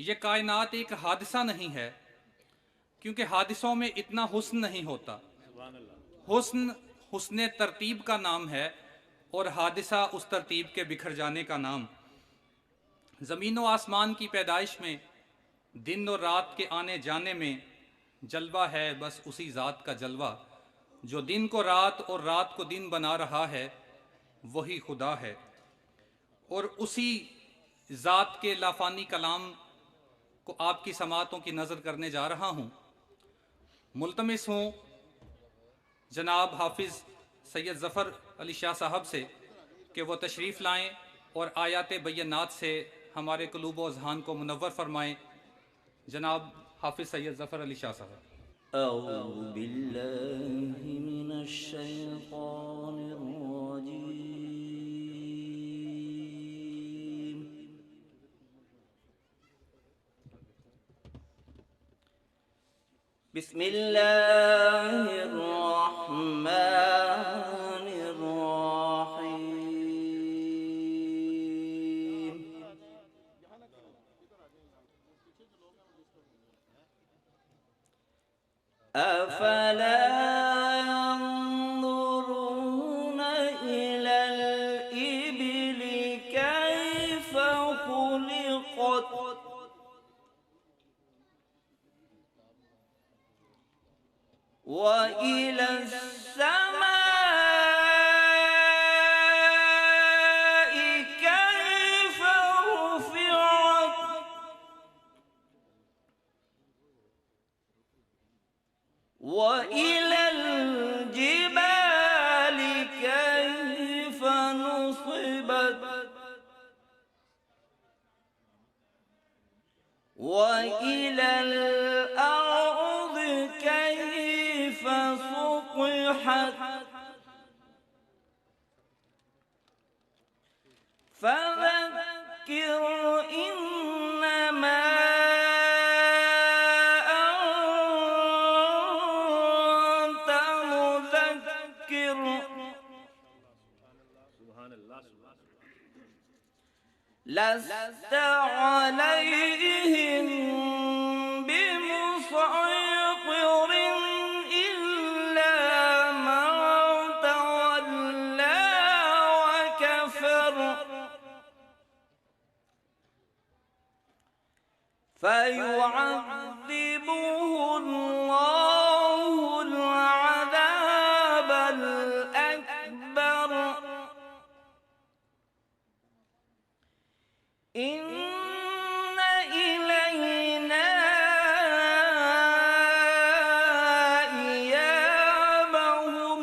ये कायनात एक हादसा नहीं है, क्योंकि हादिसों में इतना हुस्न नहीं होता। हुस्न हुस्ने तरतीब का नाम है और हादिसा उस तरतीब के बिखर जाने का नाम। ज़मीन व आसमान की पैदाइश में, दिन और रात के आने जाने में जलवा है बस उसी ज़ात का जलवा। जो दिन को रात और रात को दिन बना रहा है वही खुदा है। और उसी ज़ात के लाफानी कलाम को आपकी समातों की नज़र करने जा रहा हूँ। मुल्तमिस हूँ जनाब हाफिज़ सैयद ज़फ़र अली शाह साहब से कि वो तशरीफ़ लाएँ और आयात बय्यनात से हमारे क़ुलूब व अज़हान को मुनव्वर फरमाएँ। जनाब हाफिज़ सैयद ज़फ़र अली शाह साहब। अऊज़ु बिल्लाहि मिनश शैतानिर रजीम। बिस्मिल्लाहिर रहमानिर रहीम। अफला यंजुरून इलल इबिली कैफ खुलिक़त व इलस समाई कैफ रुफ़िअत व इलल जिबाली कैफ नुसिबत व इलल अर्दि कैफ सुतिहत फज़क्किर इन्नमा अन्त मुज़क्किर लस्त अलैहिम बिमुसैतिर इल्ला मन तवल्ला व कफर फयुअज़्ज़िबुहुल्लाहुल अज़ाबल अकबर इन्न इलैना इयाबहुम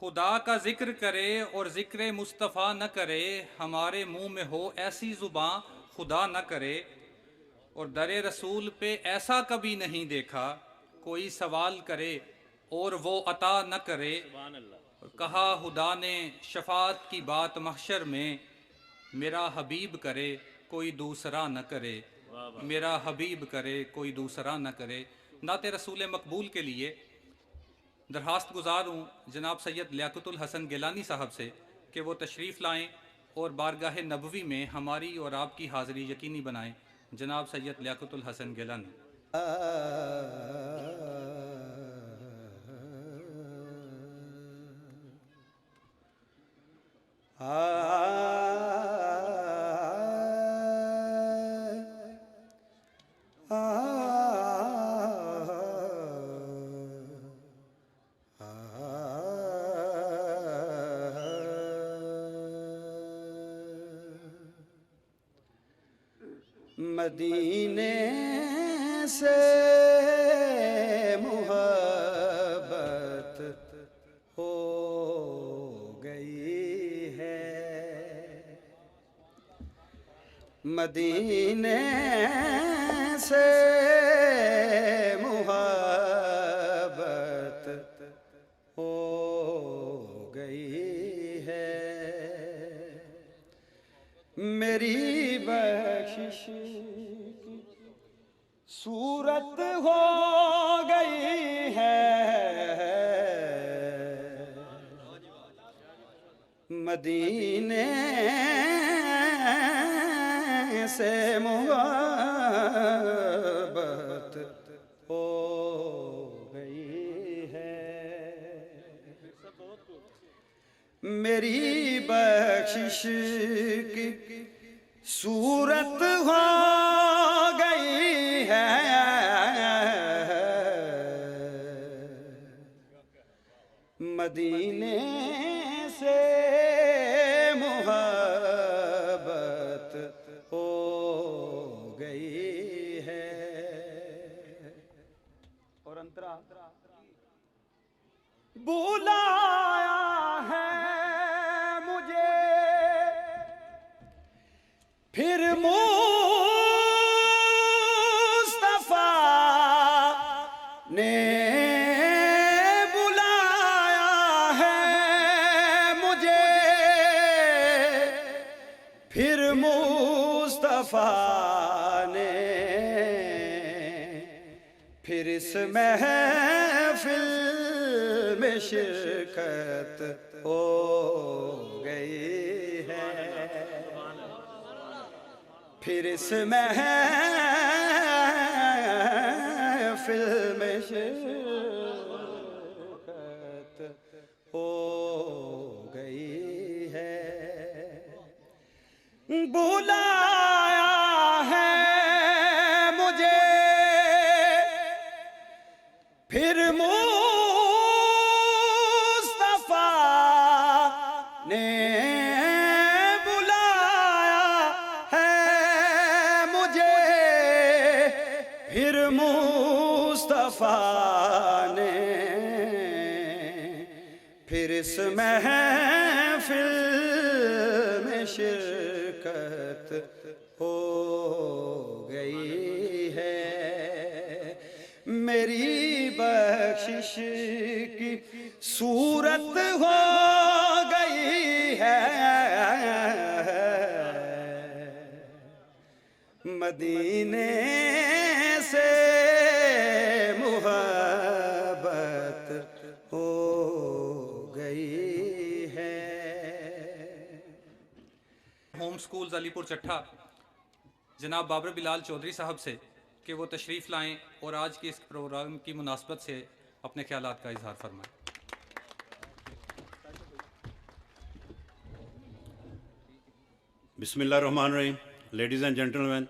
खुदा का जिक्र करे और जिक्र मुस्तफ़ा न करे, हमारे मुंह में हो ऐसी ज़ुबां खुदा न करे। और दरे रसूल पे ऐसा कभी नहीं देखा, कोई सवाल करे और वो अता न करे। और कहा खुदा ने शफात की बात महशर में, मेरा हबीब करे कोई दूसरा न करे, मेरा हबीब करे कोई दूसरा न करे। नाते रसूल मकबूल के लिए दरखास्त गुजार हूँ जनाब सैयद लियाकतुल हसन गिलानी साहब से कि वो तशरीफ़ लाएँ और बारगाह नबवी में हमारी और आपकी हाज़िरी यकीनी बनाएँ। जनाब सैयद लियाकतुल हसन गिलानी। मदीने से मोहब्बत हो गई है, मदीने से मुहब्बत हो गई है, मेरी बख्शिश की सूरत हो गई है, मदीने से मुहब्बत हो गई है, मेरी बख्शिश की सूरत हो गई है, मदीने से मुहब्बत हो गई है। और अंतरा बुलाया है मुझे फिर मुस्तफा ने बुलाया है मुझे, फिर मुस्तफा ने, फिर इस महफिल में शिरकत हो गई है, फिर इस महफिल में शिरकत हो गई है, बुलाया है मुझे फिर मुस्तफा ने बुलाया है मुझे, फिर मुस्तफा ने, फिर इस महफिल में शिरकत हो गई है, मेरी बख्शिश की सूरत हो गई है, मदीने से मुहब्बत हो गई है। होम स्कूल्स अलीपुर चट्ठा जनाब बाबर बिलाल चौधरी साहब से कि वो तशरीफ़ लाएं और आज के इस प्रोग्राम की मुनासबत से अपने ख्यालात का इजहार फरमाएं। बिस्मिल्लाहिर्रहमानिर्रहीम। लेडीज़ एंड जेंटलमैन,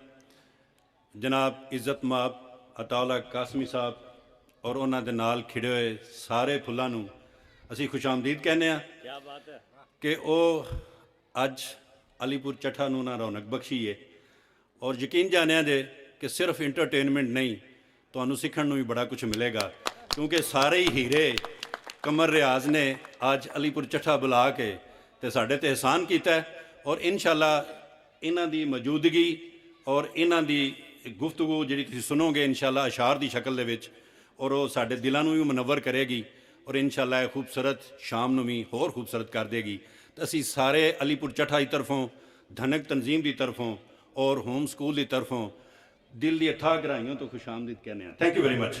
जनाब इज़्ज़त माब अताउल्ला कासमी साहब और उन्हां दे नाल खिड़े होए सारे फुल्लां नूं असीं खुशामदीद कहने आ कि ਉਹ ਅੱਜ अलीपुर चट्ठा नूं ना रौनक बख्शी है और यकीन जानिया जे कि सिर्फ इंटरटेनमेंट नहीं, तुहानूं सीखण नूं भी बड़ा कुछ मिलेगा, क्योंकि सारे ही हीरे कमर रियाज ने आज अलीपुर चट्ठा बुला के ते साडे ते एहसान कीता है और इंशाअल्लाह इन्हां दी मौजूदगी और इन्हां दी गुफ्तगू जिहड़ी तुसीं सुनोगे इंशाअल्लाह अशार दी शक्ल दे विच, और वो साडे दिलां नूं भी मुनव्वर करेगी और इंशाअल्लाह ये खूबसूरत शाम नूं भी होर खूबसूरत कर देगी। तो असीं सारे अलीपुर चट्ठा की तरफों, धनक तंजीम की तरफों और होम स्कूल की तरफों दिल दी अथाह गहराइयों तो खुशामदीद कहने हैं। Thank you very much.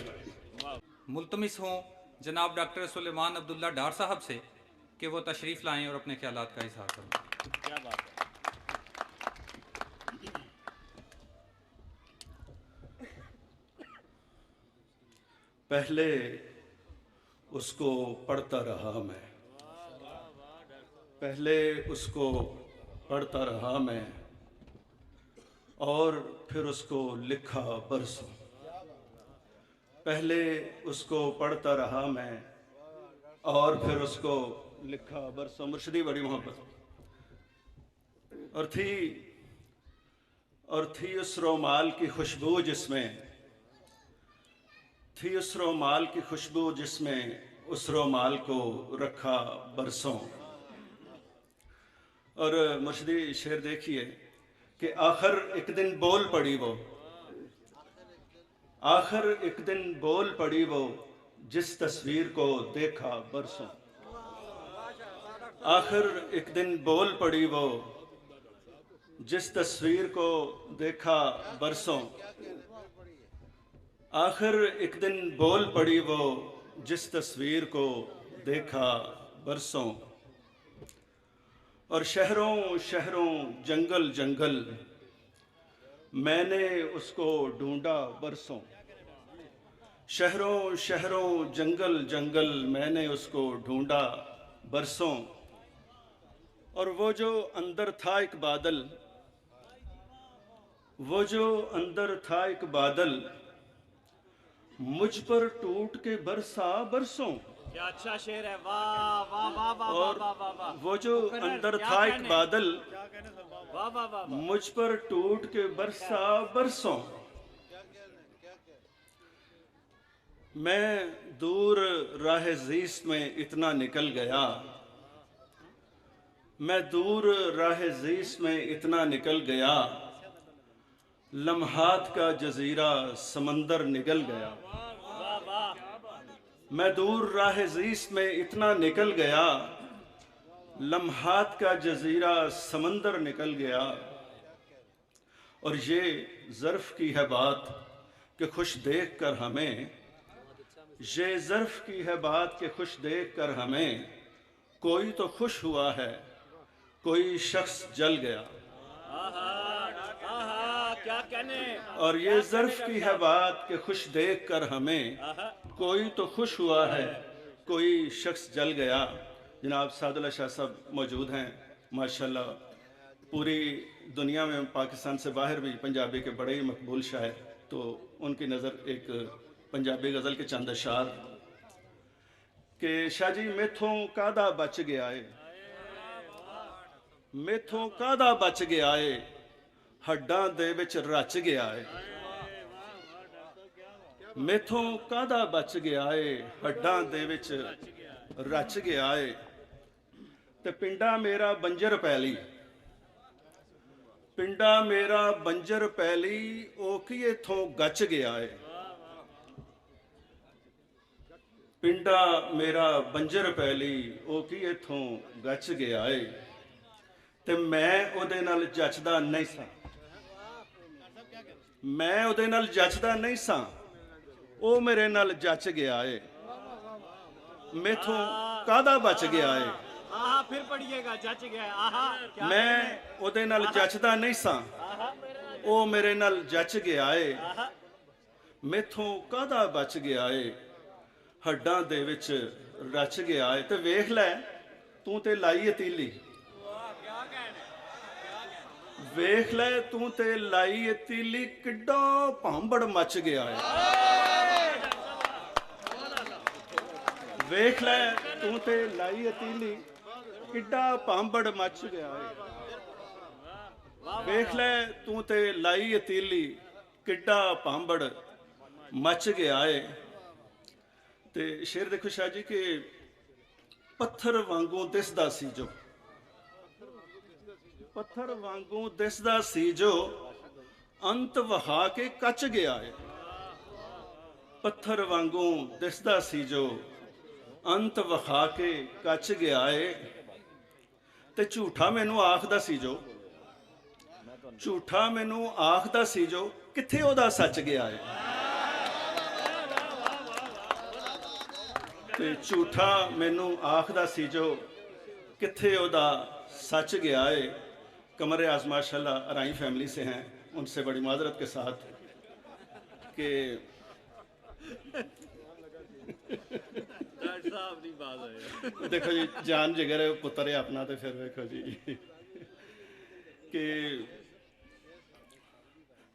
मुल्तमिस हों जनाब डॉक्टर सुलेमान अब्दुल्ला डार साहब से कि वो तशरीफ़ लाएं और अपने ख्यालात का इजहार करें। क्या बात है। पहले उसको पढ़ता रहा मैं, पहले उसको पढ़ता रहा मैं और फिर उसको लिखा बरसों, पहले उसको पढ़ता रहा मैं और फिर उसको लिखा बरसों। मुर्शिदी बड़ी मोहब्बत और थी उस रोमाल की खुशबू जिसमें, थी उस रोमाल की खुशबू जिसमें उस रोमाल को रखा बरसों। और मुर्शिदी शेर देखिए कि आखिर एक दिन बोल पड़ी वो, आखिर एक दिन बोल पड़ी वो, जिस तस्वीर को देखा बरसों। आखिर एक दिन बोल पड़ी वो, जिस तस्वीर को देखा बरसों। आखिर एक दिन बोल पड़ी वो, जिस तस्वीर को देखा बरसों। और शहरों शहरों जंगल जंगल मैंने उसको ढूंढा बरसों। शहरों शहरों जंगल जंगल मैंने उसको ढूंढा बरसों। और वो जो अंदर था एक बादल, वो जो अंदर था एक बादल, मुझ पर टूट के बरसा बरसों। क्या अच्छा शेर है, वाह वाह वाह वाह और वाह वाह वाह। वो जो अंदर था एक बादल, वाह वाह वाह। मुझ पर टूट के बरसा बरसों। मैं दूर राह ज़ीस्त में इतना निकल गया, मैं दूर राह ज़ीस्त में इतना निकल गया, लम्हात का जजीरा समंदर निगल गया। मैं दूर राह ज़ीस्त में इतना निकल गया, लम्हात का जजीरा समंदर निकल गया। और ये ज़र्फ़ की है बात कि खुश देख कर हमें, ये ज़र्फ़ की है बात कि खुश देख कर हमें, कोई तो खुश हुआ है, कोई शख्स जल गया। क्या कहने। और ये ज़र्फ़ की है बात कि खुश देख कर हमें, कोई तो खुश हुआ है, कोई शख्स जल गया। जनाब सादुल्लाह शाह साहब मौजूद हैं माशाल्लाह। पूरी दुनिया में, पाकिस्तान से बाहर भी पंजाबी के बड़े ही मकबूल शायर, तो उनकी नज़र एक पंजाबी गज़ल के चंद अशार कि शाह जी मैथों कादा बच गया है, मैथों कादा बच गया है, हड्डां दे विच रच गया है। मैथों कादा बच गया है, हड्डां दे विच रच गया है। ते पिंडा मेरा बंजर पैली, पिंडा मेरा बंजर पैली, ओ की इथों गच गया है। पिंडा मेरा बंजर पैली, ओ की इथों गच गया है। ते मैं ओदे नाल जचदा नहीं सा, मैं ओदे नाल जचदा नहीं सा, ओ मेरे नाल जच गया है। मैथों कादा बच गया है, आहा फिर पढ़िएगा, जच गया। आहा क्या मैं ओदे नाल जचदा नहीं सा, ओ मेरे नाल जच गया है। मैथों कादा बच गया है, हड्डां दे विच रच गया है। ते वेख लै तू ते लाई तीली, वेख लै तू ते लाई तीली, किड्डा भांबड़ मच गया है। वेख लै तू ते लाई तीली, किड्डा भांबड़ मच गया है। वेख लै तू ते लाई तीली, किड्डा भांबड़ मच गया है। ते शेर देखो शाह जी कि पत्थर वांगू दिसदा सी जो, पत्थर वांगू दिसदा सी जो, अंत वहा के कच गया है। पत्थर वांगू दिसदा सी जो, अंत वहा के कच गया है। ते झूठा मैनू आखदा सी जो, झूठा मैनू आखदा सी जो, किथे ओदा सच गया है। ते झूठा मैनू आखदा सी जो, किथे ओदा सच गया है। कमर रियाज माशाल्लाह अराई फैमिली से हैं, उनसे बड़ी माजरत के साथ कि देखो जी जान जिगर है पुत्र है अपना, तो फिर देखो जी कि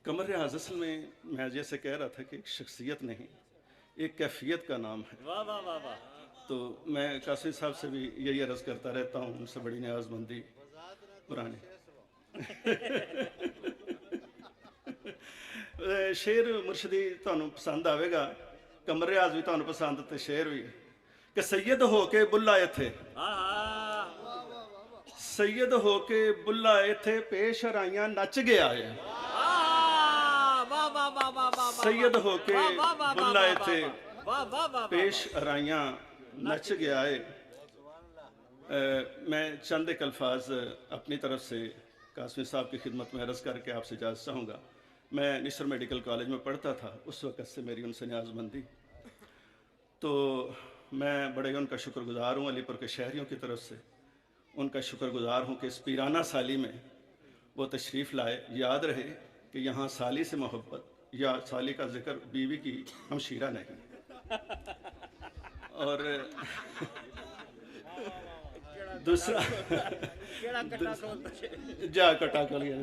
कमर रियाज असल में मैं जैसे कह रहा था कि एक शख्सियत नहीं, एक कैफियत का नाम है। वाह वाह वाह वाह। तो मैं कासिम साहब से भी यही अर्ज़ करता रहता हूँ, उनसे बड़ी न्याज़मंदी पुरानी। शेर मुर्शदी तुहानू पसंद आवेगा, कमर रियाज भी तुहानू पसंद, ते शेर भी कि सैयद हो के बुला इत्थे, सैयद होके बुल्ला इथे पेश राइयां नच गया है। वाह वाह वाह वाह वाह सैयद होके वाह, वाह, वाह, बुल्ला वाह, इथे वाह वाह वाह पेश राइयां नच गया है। मैं चंद एक अल्फाज अपनी तरफ से कासमी साहब की खिदमत में अर्ज़ करके आपसे इजाज़त चाहूँगा। मैं निसर मेडिकल कॉलेज में पढ़ता था, उस वक़्त से मेरी उनसे न्याज़मंदी, तो मैं बड़े उनका शुक्रगुज़ार हूँ। अलीपुर के शहरियों की तरफ से उनका शुक्रगुज़ार हूँ कि इस पीराना साली में वो तशरीफ़ लाए। याद रहे कि यहाँ साली से मोहब्बत या साली का जिक्र बीवी की हमशीरा नहीं। और दूसरा जा कटा कर लिया।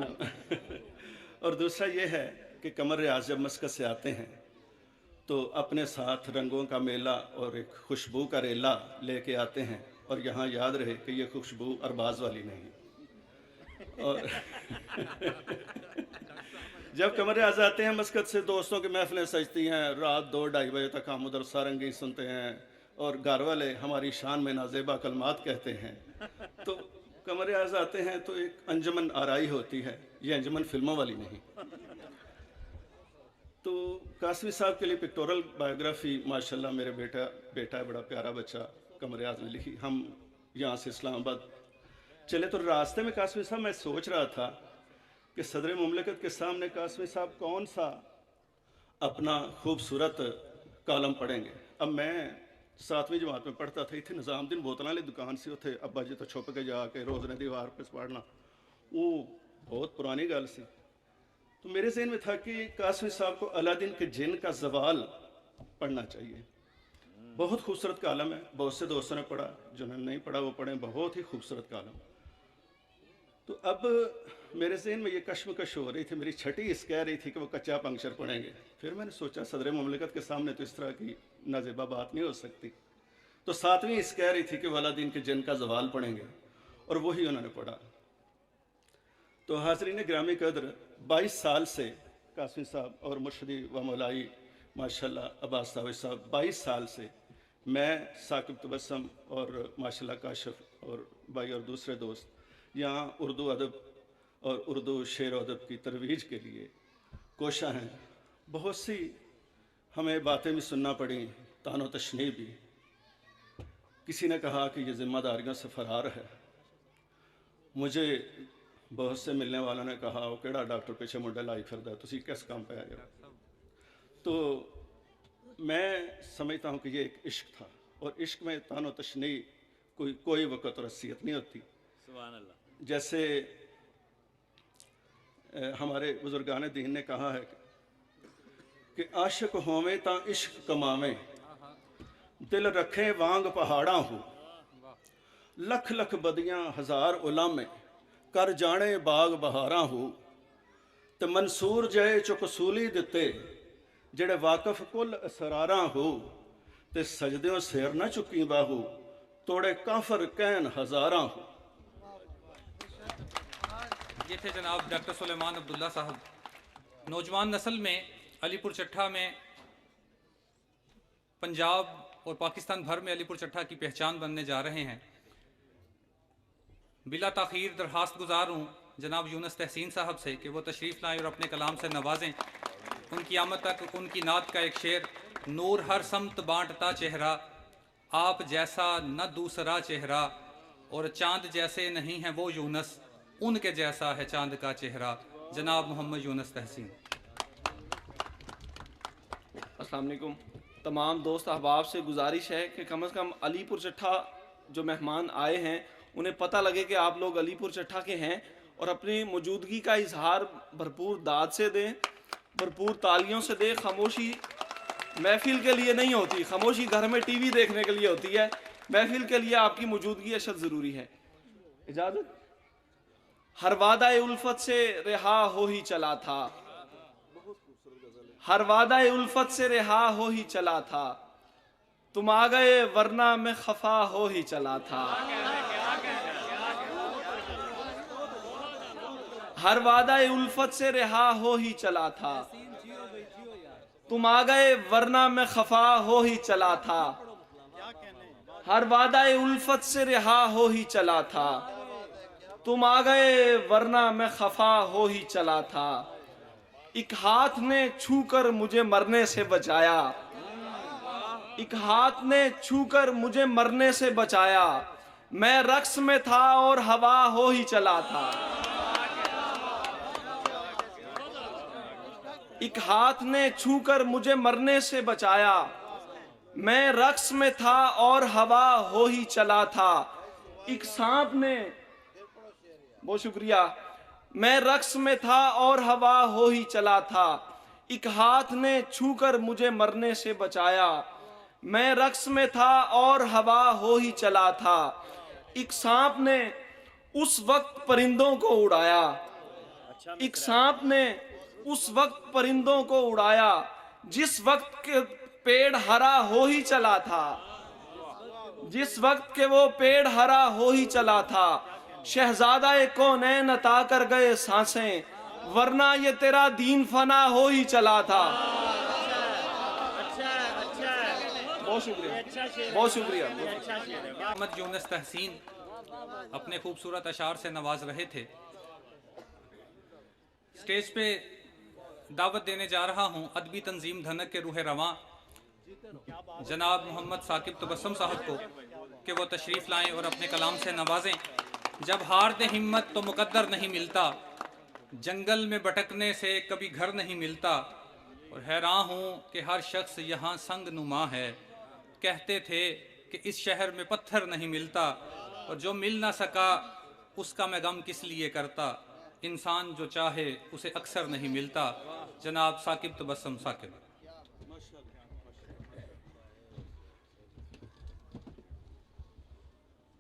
और दूसरा ये है कि कमर रियाज जब मस्कत से आते हैं तो अपने साथ रंगों का मेला और एक खुशबू का रेला लेके आते हैं। और यहाँ याद रहे कि ये खुशबू अरबाज वाली नहीं। और जब कमर रियाज आते हैं मस्कत से, दोस्तों की महफिलें सजती हैं, रात 2-2:30 बजे तक हम उधर सारंगी सुनते हैं और घर वाले हमारी शान में नाजेबा कलमात कहते हैं। तो कमर रियाज आते हैं तो एक अंजमन आराई होती है, ये अंजमन फिल्मों वाली नहीं। तो कासमी साहब के लिए पिक्टोरल बायोग्राफी माशाल्लाह मेरे बेटा है, बड़ा प्यारा बच्चा, कमर रियाज ने लिखी। हम यहाँ से इस्लामाबाद चले तो रास्ते में कासमी साहब मैं सोच रहा था कि सदर मुमलिकत के सामने कासमी साहब कौन सा अपना खूबसूरत कॉलम पढ़ेंगे। अब मैं 7वीं जमात में पढ़ता था, इतने निज़ामुद्दीन बोतल वाली दुकान से उथे अब्बा जी तो छुप के जाके रोज़ ने दीवार पर पढ़ना, वो बहुत पुरानी गल सी। तो मेरे जहन में था कि कासमी साहब को अलादीन के जिन का जवाल पढ़ना चाहिए। बहुत खूबसूरत कालम है, बहुत से दोस्तों ने पढ़ा, जिन्होंने नहीं पढ़ा वो पढ़ें, बहुत ही खूबसूरत कालम। तो अब मेरे जहन में ये कश्मकश हो रही थी, मेरी छठी इस कह रही थी कि वो कच्चा पंक्चर पढ़ेंगे। फिर मैंने सोचा सदर मुमलिकत के सामने तो इस तरह की नाजेबा बात नहीं हो सकती। तो 7वीं इस कह रही थी कि वालादीन के जिन का जवाल पढ़ेंगे, और वही उन्होंने पढ़ा। तो हाज़रीन ग्रामी कदर, 22 साल से कासमी साहब और मुर्शदी व मौलाई माशाल्लाह अब्बास साहब 22 साल से मैं, साकिब तबस्सम और माशाल्लाह काशिफ और भाई और दूसरे दोस्त यहाँ उर्दू अदब और उर्दू शेर अदब की तरवीज के लिए कोशा हैं। बहुत सी हमें बातें भी सुनना पड़ी, तानो तशनी भी। किसी ने कहा कि ये जिम्मेदारियों से फरार है। मुझे बहुत से मिलने वालों ने कहा वो केड़ा डॉक्टर पीछे मुंडे लाई फिरदा, तुसी किस काम पे आए हो। तो मैं समझता हूँ कि ये एक इश्क था, और इश्क में तानो तशनी कोई वक़्त और हसीयत नहीं होती। सुभान अल्लाह। जैसे हमारे बुजुर्गान दीन ने कहा है कि आशिक होवे ता इश्क कमावे, दिल रखे वांग पहाड़ा हो, लख लख बदियां हज़ार उलामे, कर जाने बाग बहारा हो। ते मंसूर जय चुकसूली दिते, जेड़े वाकफ कुल असरारा हो, ते सजदों सिर न चुकी बाहू, तोड़े काफर कहन हज़ारा हो। ये थे जनाब डॉक्टर सुलेमान अब्दुल्ला साहब। नौजवान नस्ल में अलीपुर चट्ठा में, पंजाब और पाकिस्तान भर में अलीपुर चट्ठा की पहचान बनने जा रहे हैं। बिला ताख़ीर दरखास्त गुजार हूँ जनाब यूनुस तहसीन साहब से कि वो तशरीफ़ लाएँ और अपने कलाम से नवाजें। उनकी आमद तक उनकी नात का एक शेर, नूर हर समत बांटता चेहरा, आप जैसा न दूसरा चेहरा, और चांद जैसे नहीं है वो यूनुस, उनके जैसा है चांद का चेहरा, जनाब मोहम्मद यूनुस तहसीन। अस्सलाम वालेकुम। तमाम दोस्त अहबाब से गुजारिश है कि कम से कम अलीपुर चट्ठा जो मेहमान आए हैं उन्हें पता लगे कि आप लोग अलीपुर चट्ठा के हैं, और अपनी मौजूदगी का इजहार भरपूर दाद से दें, भरपूर तालियों से दें। खामोशी महफिल के लिए नहीं होती, खामोशी घर में टीवी देखने के लिए होती है। महफिल के लिए आपकी मौजूदगी अशद ज़रूरी है। इजाज़त। हर वादा उल्फत से रिहा हो ही चला था, हर वादा उल्फत से रिहा हो ही चला था, तुम आ गए वरना मैं खफा हो ही चला था। हर वादा उल्फत से रिहा हो ही चला था, तुम आ गए वरना मैं खफा हो ही चला था। हर वादा उल्फत से रिहा हो ही चला था, तुम आ गए वरना मैं खफा हो ही चला था। एक हाथ ने छूकर मुझे मरने से बचाया, एक हाथ ने छूकर मुझे मरने से बचाया। मैं रक्स में था और हवा हो ही चला था। एक हाथ ने छूकर मुझे मरने से बचाया। मैं रक्स में था और हवा हो ही चला था। एक सांप ने, बहुत शुक्रिया। मैं रक्स में था और हवा हो ही चला था। एक हाथ ने छूकर मुझे मरने से बचाया। मैं रक्स में था और हवा हो ही चला था। एक सांप ने उस वक्त परिंदों को उड़ाया। एक सांप ने उस वक्त परिंदों को उड़ाया जिस वक्त के पेड़ हरा हो ही चला था, जिस वक्त के वो पेड़ हरा हो ही चला था। शहजादा कौनैन अता कर गए सांसें, वरना ये तेरा दीन फना हो ही चला था। बहुत शुक्रिया, बहुत शुक्रिया। मोहम्मद यूनुस तहसीन अपने खूबसूरत अशार से नवाज रहे थे। स्टेज पे दावत देने जा रहा हूं अदबी तंजीम धनक के रूह रवां जनाब मोहम्मद साकिब तबस्सुम साहब को कि वो तशरीफ़ लाएं और अपने कलाम से नवाजें। जब हार दे हिम्मत तो मुकद्दर नहीं मिलता, जंगल में भटकने से कभी घर नहीं मिलता। और हैरान हूँ कि हर शख्स यहाँ संग नुमा है। कहते थे कि इस शहर में पत्थर नहीं मिलता, और जो मिल ना सका उसका मैं गम किस लिए करता। इंसान जो चाहे उसे अक्सर नहीं मिलता। जनाब साकिब तबस्सुम साकिब।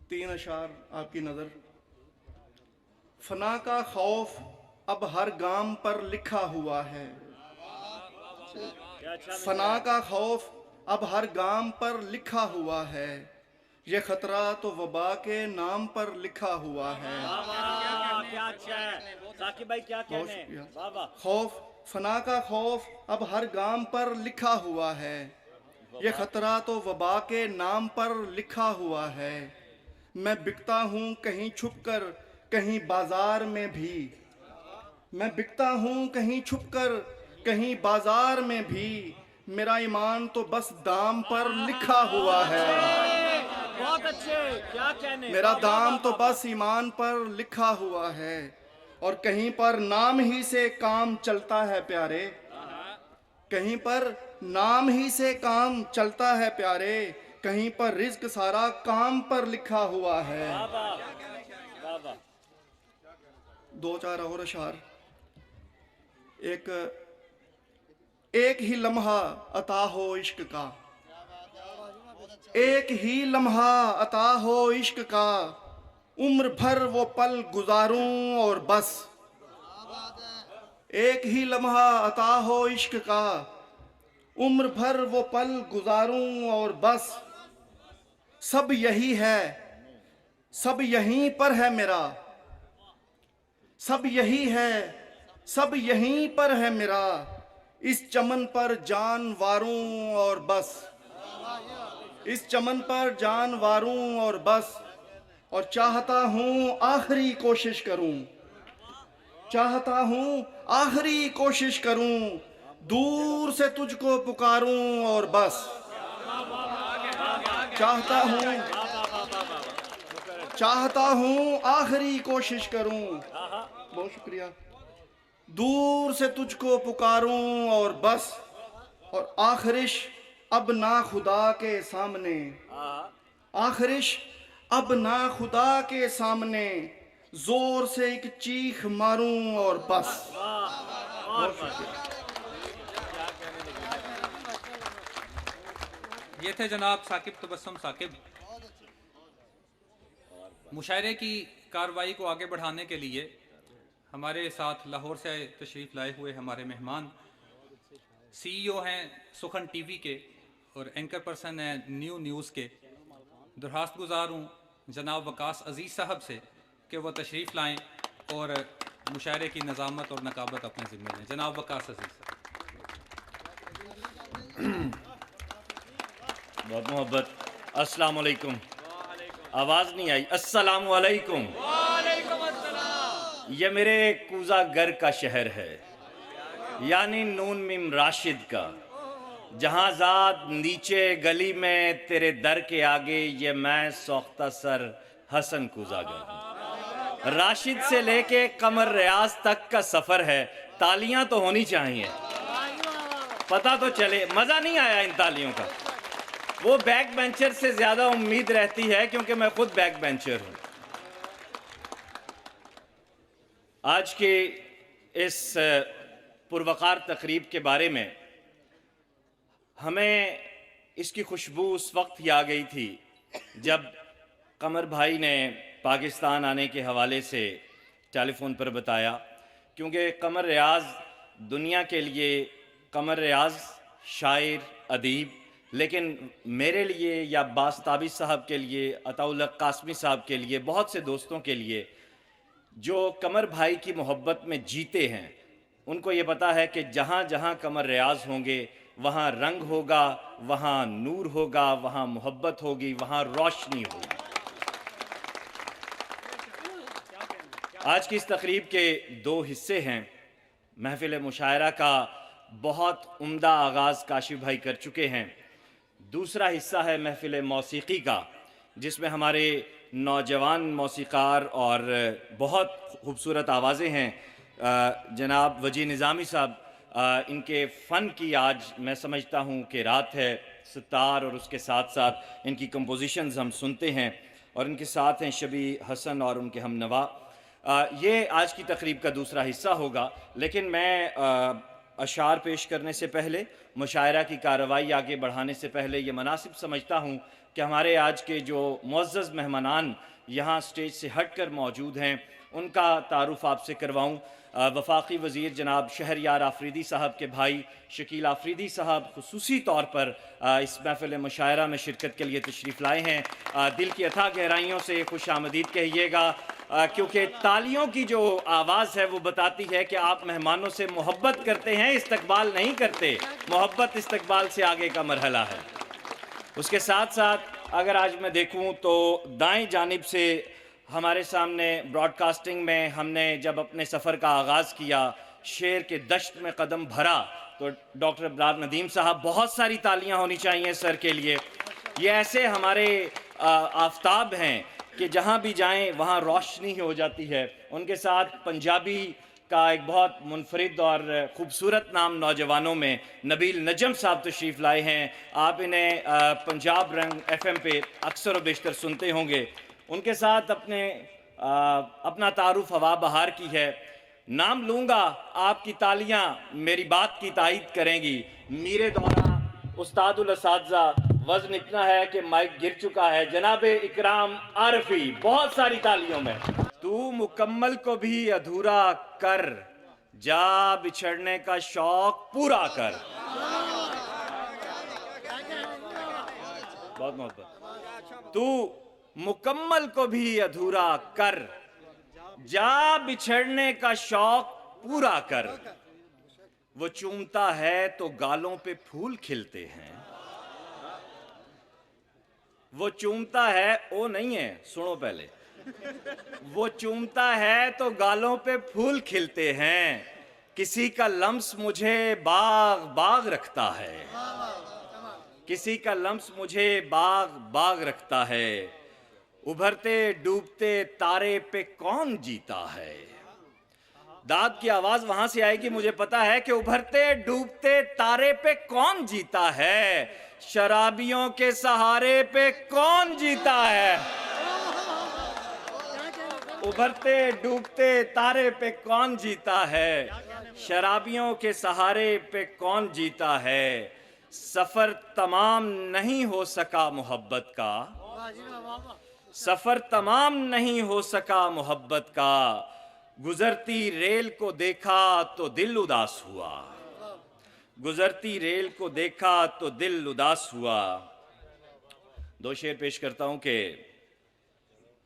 तीन अशार आपकी नज़र। फना का खौफ अब हर गाम पर लिखा हुआ है। फना का खौफ अब हर गाम पर लिखा हुआ है। ये खतरा तो वबा के नाम पर लिखा हुआ है। क्या अच्छा है साकिब भाई, क्या कहने हैं? वाह वाह। खौफ, फना का खौफ अब हर गाम पर लिखा हुआ है। ये खतरा तो वबा के नाम पर लिखा हुआ है। मैं बिकता हूँ कहीं छुपकर, कहीं बाजार में भी। मैं बिकता हूँ कहीं छुपकर, कहीं बाजार में भी। मेरा ईमान तो बस दाम पर लिखा हुआ है। बहुत अच्छे, क्या कहने। मेरा दाम तो बस ईमान पर लिखा हुआ है। और कहीं पर नाम ही से काम चलता है प्यारे। कहीं पर नाम ही से काम चलता है प्यारे। कहीं पर रिज्क सारा काम पर लिखा हुआ है। दो चार और अशार। एक ही लम्हा अता हो इश्क का। एक ही लम्हा अता हो इश्क का। उम्र भर वो पल गुजारूं और बस। एक ही लम्हा अता हो इश्क का। उम्र भर वो पल गुजारूं और बस। सब यही है, सब यहीं पर है मेरा। सब यही है, सब यहीं पर है मेरा। इस चमन पर जान वारूं और बस। इस चमन पर जान वारूं और बस। और चाहता हूँ आखिरी कोशिश करूं। चाहता हूँ आखिरी कोशिश करूं। दूर से तुझको पुकारूं और बस। चाहता हूँ आखिरी कोशिश करूं। बहुत शुक्रिया। दूर से तुझको पुकारूं और बस। और आखिरिश अब ना खुदा के सामने। आखिरिश अब ना खुदा के सामने। जोर से एक चीख मारूं और बस। ये थे जनाब साकिब तबस्सुम साकिब। मुशायरे की कार्रवाई को आगे बढ़ाने के लिए हमारे साथ लाहौर से तशरीफ़ लाए हुए हमारे मेहमान CEO हैं सुखन टीवी के और एंकर पर्सन हैं न्यू न्यूज़ के। दरखास्त गुजार हूँ जनाब वकास अजीज़ साहब से कि वो तशरीफ़ लाएँ और मुशायरे की नज़ामत और नकाबत अपने ज़िम्मे लें। जनाब वकास अजीज़ साहब। बहुत मोहब्बत। अस्सलाम वालेकुम। आवाज़ नहीं आई। अस्सलाम वालेकुम। वालेकुम ये मेरे कूजा गर का शहर है, यानी नून मीम राशिद का, जहाँ ज़ाद नीचे गली में तेरे दर के आगे, ये मैं सौख्ता सर हसन कूजागर हूँ। राशिद से लेके कमर रियाज तक का सफ़र है, तालियां तो होनी चाहिए, पता तो चले। मज़ा नहीं आया इन तालियों का, वो बैक बेंचर से ज़्यादा उम्मीद रहती है क्योंकि मैं खुद बैक बेंचर हूँ। आज के इस पुरवकार तकरीब के बारे में हमें इसकी खुशबू उस वक्त ही आ गई थी जब कमर भाई ने पाकिस्तान आने के हवाले से टेलीफोन पर बताया, क्योंकि कमर रियाज दुनिया के लिए, कमर रियाज शायर अदीब, लेकिन मेरे लिए या बास्ताबी साहब के लिए, अताउल्लाह कासमी साहब के लिए, बहुत से दोस्तों के लिए जो कमर भाई की मोहब्बत में जीते हैं, उनको ये पता है कि जहाँ जहाँ कमर रियाज होंगे वहाँ रंग होगा, वहाँ नूर होगा, वहाँ मोहब्बत होगी, वहाँ रोशनी होगी। आज की इस तकरीब के दो हिस्से हैं। महफिल मुशायरा का बहुत उम्दा आगाज़ काशिफ भाई कर चुके हैं। दूसरा हिस्सा है महफिल मौसीकी का, जिसमें हमारे नौजवान मौसीकार और बहुत खूबसूरत आवाज़ें हैं। जनाब वजी निज़ामी साहब, इनके फ़न की आज मैं समझता हूँ कि रात है। सितार और उसके साथ साथ इनकी कंपोजिशंस हम सुनते हैं, और इनके साथ हैं शबी हसन और उनके हम नवा। ये आज की तकरीब का दूसरा हिस्सा होगा, लेकिन मैं अशार पेश करने से पहले, मुशायरा की कार्रवाई आगे बढ़ाने से पहले ये मुनासिब समझता हूँ कि हमारे आज के जो मुअज़्ज़ज़ मेहमानान यहाँ स्टेज से हट कर मौजूद हैं, उनका तारुफ़ आपसे करवाऊँ। वफाकी वज़ीर जनाब शहरयार आफरीदी साहब के भाई शकील आफरीदी साहब खुसूसी तौर पर इस महफ़िल मुशायरा में शिरकत के लिए तशरीफ़ लाए हैं। दिल की अथाह गहराइयों से खुश आमदीद कहिएगा, क्योंकि तालियों की जो आवाज़ है वो बताती है कि आप मेहमानों से मोहब्बत करते हैं, इस्तकबाल नहीं करते। मोहब्बत इस्तकबाल से आगे का मरहला है। उसके साथ साथ अगर आज मैं देखूं तो दाएं जानिब से हमारे सामने ब्रॉडकास्टिंग में हमने जब अपने सफ़र का आगाज़ किया, शेर के दश्त में कदम भरा, तो डॉक्टर अब्रार नदीम साहब, बहुत सारी तालियां होनी चाहिए सर के लिए। ये ऐसे हमारे आफताब हैं कि जहाँ भी जाएं वहाँ रोशनी हो जाती है। उनके साथ पंजाबी का एक बहुत मुनफरिद और ख़ूबसूरत नाम नौजवानों में नबील नजम साहब तशरीफ़ लाए हैं। आप इन्हें पंजाब रंग FM पे अक्सर व बेशतर सुनते होंगे। उनके साथ अपना तारुफ हवा बहार की है। नाम लूँगा, आपकी तालियां मेरी बात की तायीद करेंगी। मीरे दौरा उस्तादुल असातिज़ा, वज़न इतना है कि माइक गिर चुका है, जनाब इकराम आरफी, बहुत सारी तालियों में। तू मुकम्मल को भी अधूरा कर, जा बिछड़ने का शौक पूरा कर। बहुत मोहब्बत। तू मुकम्मल को भी अधूरा कर, जा बिछड़ने का शौक पूरा कर। वो चूमता है तो गालों पे फूल खिलते हैं। वो चूमता है, ओ नहीं है, सुनो पहले। वो चूमता है तो गालों पे फूल खिलते हैं। किसी का लम्स मुझे बाग बाग रखता है। किसी का लम्स मुझे बाग बाग रखता है। उभरते डूबते तारे पे कौन जीता है। दाद की आवाज वहां से आएगी, मुझे पता है कि उभरते डूबते तारे पे कौन जीता है। शराबियों के सहारे पे कौन जीता है। उभरते डूबते तारे पे कौन जीता है। शराबियों के सहारे पे कौन जीता है। सफर तमाम नहीं हो सका मोहब्बत का। सफर तमाम नहीं हो सका मोहब्बत का। गुजरती रेल को देखा तो दिल उदास हुआ। गुजरती रेल को देखा तो दिल उदास हुआ। दो शेर पेश करता हूं कि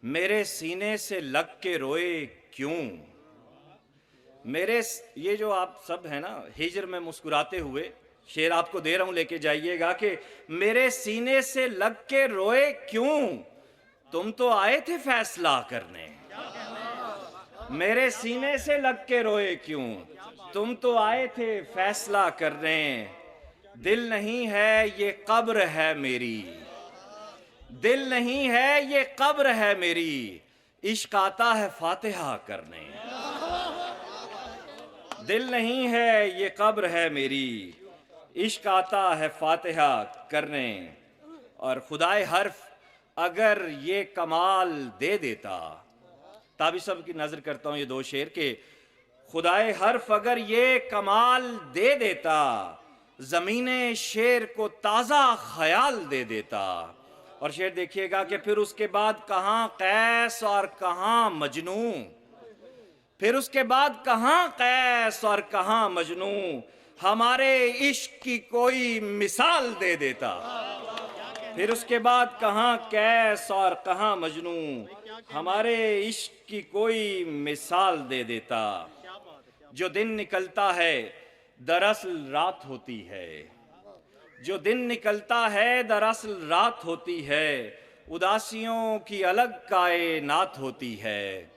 मेरे सीने से लग के रोए क्यों। मेरे, ये जो आप सब है ना हिजर में मुस्कुराते हुए, शेर आपको दे रहा हूं, लेके जाइएगा कि मेरे सीने से लग के रोए क्यों। तुम तो आए थे फैसला करने। मेरे सीने से लग के रोए क्यों, तुम तो आए थे फैसला करने, दिल नहीं है ये कब्र है मेरी, दिल नहीं है ये कब्र है मेरी, इश्क आता है फातिहा करने। दिल नहीं है ये कब्र है मेरी, इश्क आता है फातिहा करने। और खुदाए हर्फ अगर ये कमाल दे देता, ताबी सब की नजर करता हूं ये दो शेर के, खुदाए हर्फ अगर ये कमाल दे देता, जमीने शेर को ताजा ख्याल दे देता। और शेर देखिएगा कि फिर उसके बाद कहां कैस और कहां मजनू, फिर उसके बाद कहां कैस और कहां मजनू, हमारे इश्क की कोई मिसाल दे देता। फिर उसके बाद कहां कैस और कहां मजनू, हमारे इश्क की कोई मिसाल दे देता। जो दिन निकलता है दरअसल रात होती है, जो दिन निकलता है दरअसल रात होती है, उदासियों की अलग कायनात होती है।